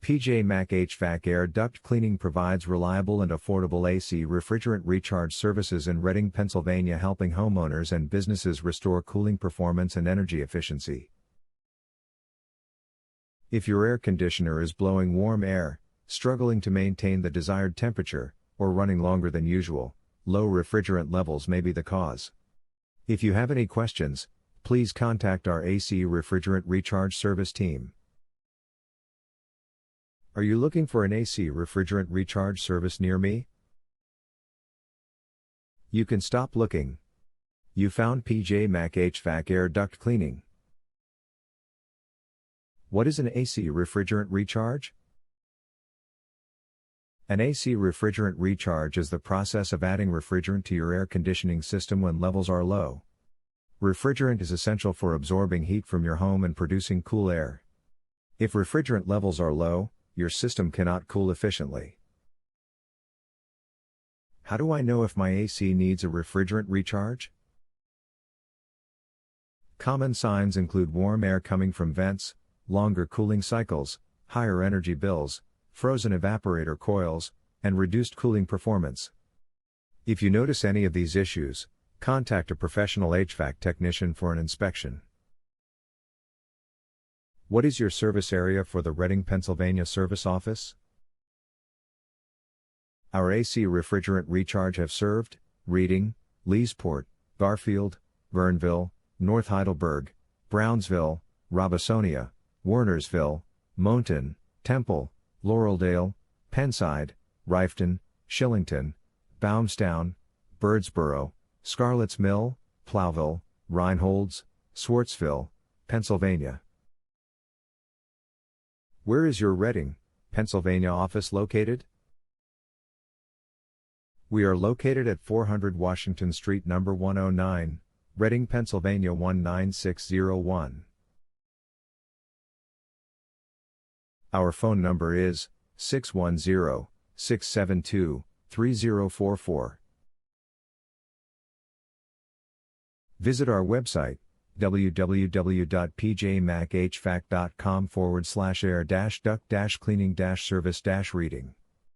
PJ Mac HVAC Air Duct Cleaning provides reliable and affordable AC refrigerant recharge services in Reading, Pennsylvania, helping homeowners and businesses restore cooling performance and energy efficiency. If your air conditioner is blowing warm air, struggling to maintain the desired temperature, or running longer than usual, low refrigerant levels may be the cause. If you have any questions, please contact our AC refrigerant recharge service team. Are you looking for an AC refrigerant recharge service near me? You can stop looking. You found PJ Mac HVAC Air Duct Cleaning. What is an AC refrigerant recharge? An AC refrigerant recharge is the process of adding refrigerant to your air conditioning system when levels are low. Refrigerant is essential for absorbing heat from your home and producing cool air. If refrigerant levels are low, your system cannot cool efficiently. How do I know if my AC needs a refrigerant recharge? Common signs include warm air coming from vents, longer cooling cycles, higher energy bills, frozen evaporator coils, and reduced cooling performance. If you notice any of these issues, contact a professional HVAC technician for an inspection. What is your service area for the Reading, Pennsylvania service office? Our AC refrigerant recharge have served Reading, Leesport, Garfield, Verneville, North Heidelberg, Brownsville, Robisonia, Wernersville, Moulton, Temple, Laureldale, Penside, Rifton, Shillington, Baumstown, Birdsboro, Scarlett's Mill, Plowville, Reinholds, Swartsville, Pennsylvania. Where is your Reading, Pennsylvania office located? We are located at 400 Washington Street, number 109, Reading, Pennsylvania 19601. Our phone number is 610-672-3044. Visit our website, www.pjmachvac.com/air-duct-cleaning-service-reading.